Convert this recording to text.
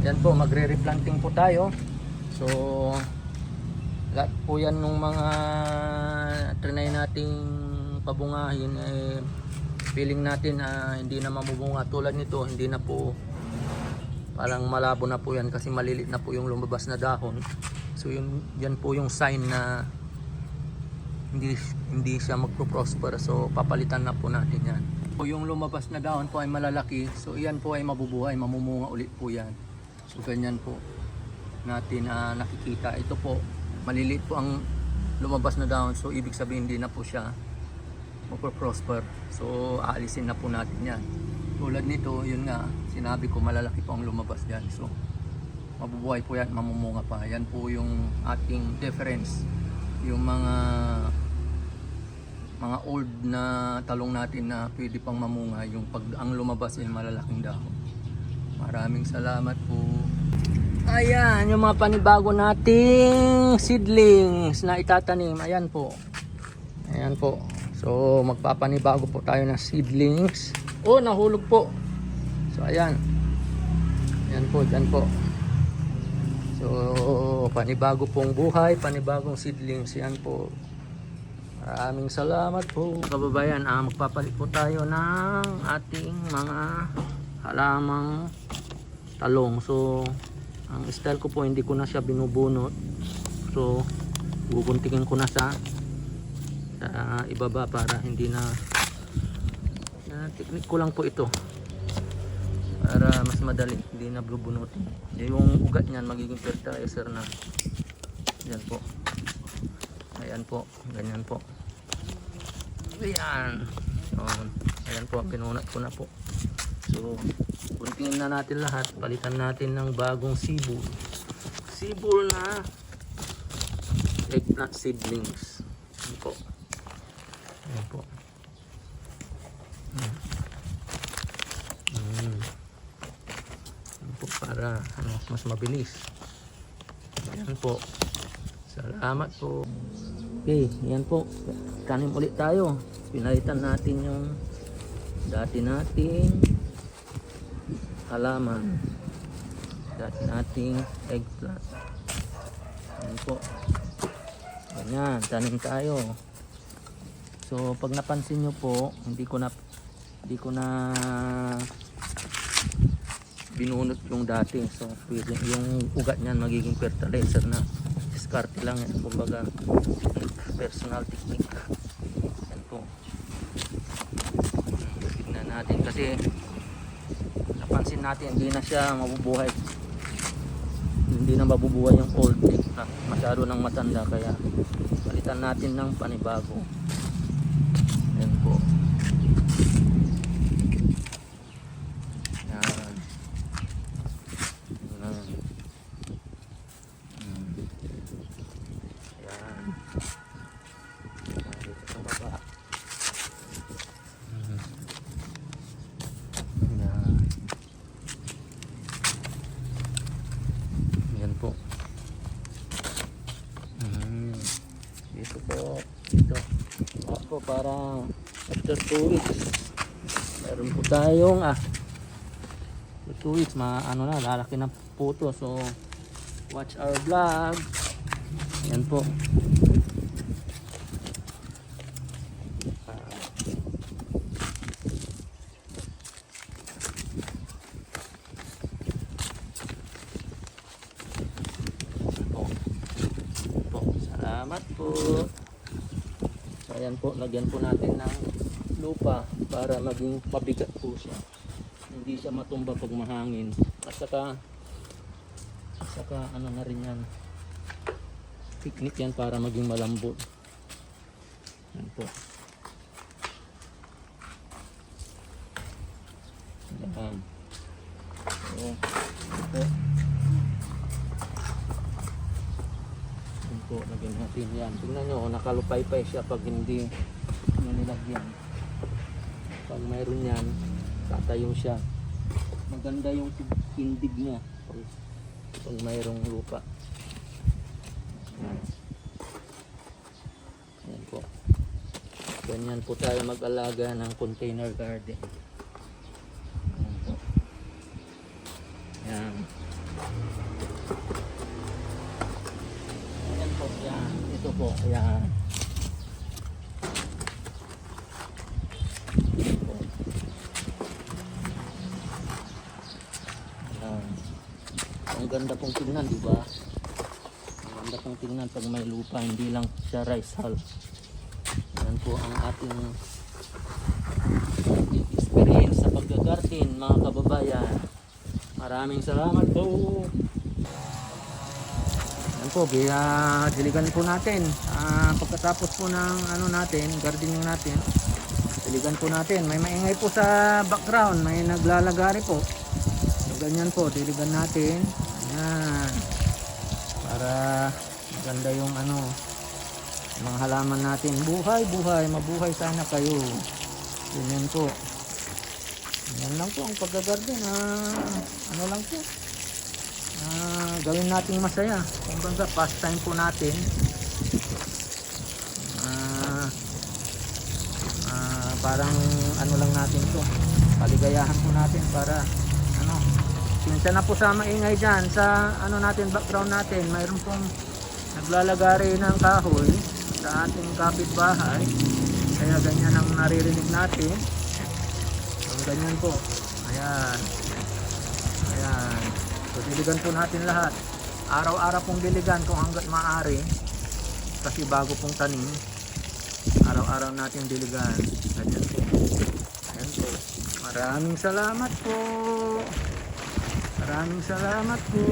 yan po, magre-replanting po tayo. So lahat po yan nung mga trinay nating pabungahin, feeling natin hindi na mamubunga. Tulad nito, hindi na po, parang malabo na po yan kasi malilit na po yung lumabas na dahon. So yan po yung sign na hindi siya magpo-prosper. So papalitan na po natin yan. So yung lumabas na dahon po ay malalaki. So yan po ay mabubuhay, mamumunga ulit po yan. So ganyan po natin nakikita. Ito po, maliliit po ang lumabas na dahon. So ibig sabihin hindi na po siya magpo-prosper. So aalisin na po natin yan. Tulad nito, yun nga, sinabi ko malalaki po ang lumabas dyan. So mabubuhay po yan, mamumunga pa. Yan po yung ating difference. Yung mga old na talong natin na pwede pang mamunga, yung pag ang lumabas ay malalaking dahon. Maraming salamat po. Ayan yung mga panibago nating seedlings na itatanim. Ayan po. Ayan po. So magpapanibago po tayo ng seedlings. Oh, nahulog po. So ayan. Ayan po, dyan po. So panibago pong buhay, panibagong seedlings. Yan po. Maraming salamat po. Kababayan, magpapalit po tayo ng ating mga halamang talong. So ang style ko po, hindi ko na siya binubunot. So guguntingin ko na sa ibaba para hindi na technique ko lang po ito para mas madali, hindi na bubunutin. Yung ugat niyan magiging fertilizer na. Yan po. Ayan po, ganyan po. Ayan. So, ayan po, pinunat ko na po. So kuntingin na natin lahat. Palitan natin ng bagong sibol. Sibol na eggplant seedlings. Ayan po. Ayan po. Ayan po, para mas mabilis. Ayan po. Salamat po. Okay, ayan po. Tanim ulit tayo. Pinalitan natin yung dati nating halaman. Dati nating eggplant. Ayan po. Ganyan, tanim tayo. So pag napansin nyo po, hindi ko na binunot yung dati. So yung ugat niyan magiging fertilizer na. Diskarte lang yan, kumbaga personal technique. Yan po. Tignan natin kasi napansin natin hindi na siya mabubuhay. Hindi na mabubuhay yung old tree na masyado nang matanda, kaya palitan natin ng panibago. Yan po. Yan. Yan. Yan. Dito sa baba. Yan. Yan po. Dito po. Dito. Ako para after 2 weeks meron po tayong 2 weeks ano na, lalaki na po to. So watch our vlog. Yan po. Salamat po. So ayan po, lagyan po natin ng lupa para maging pabigat po siya. Hindi siya matumba pag mahangin. At saka ano na rin yan, technique yan para maging malambot. Ayan po. Ayan. So, ito. Po, lagyan natin yan. Tingnan nyo, nakalupay-pay siya pag hindi nilagyan. Pag mayroon yan, tatayo siya. Maganda yung tindig niya pag mayroong lupa. Yan po. Ganyan po tayo mag-alaga ng container garden. Yan po. Yan. po. Ayan. Ayan. Ang ganda pong tingnan, di ba? Ang ganda pong tingnan pag may lupa, hindi lang siya rice hull. Yan po ang ating experience sa paggagarden, mga kababayan. Maraming salamat po. Yan po, diligan po natin. Pagkatapos po ng ano natin, gardening natin, diligan po natin. May maingay po sa background, may naglalagari po. So, ganyan po, diligan natin. Ayan. Para maganda yung ano, mga halaman natin. Buhay, mabuhay sana kayo. Ganyan po. Yan lang po ang paggagarden. Ano lang po. Gawin nating masaya. Kumbaga, pastime po natin. Parang ano lang natin to. Paligayahan po natin para ano. Minsan na po sa maingay dyan sa ano natin, background natin. Mayroon pong naglalagari ng kahoy sa ating kapitbahay. Kaya ganyan ang naririnig natin. So, ganyan po. Ayan. Ayan. So, diligan po natin lahat. Araw-araw pong diligan kung hanggat maaari. Kasi bago pong tanim. Araw-araw natin diligan. Ganyan po. Ayan po. Maraming salamat po. Maraming salamat po.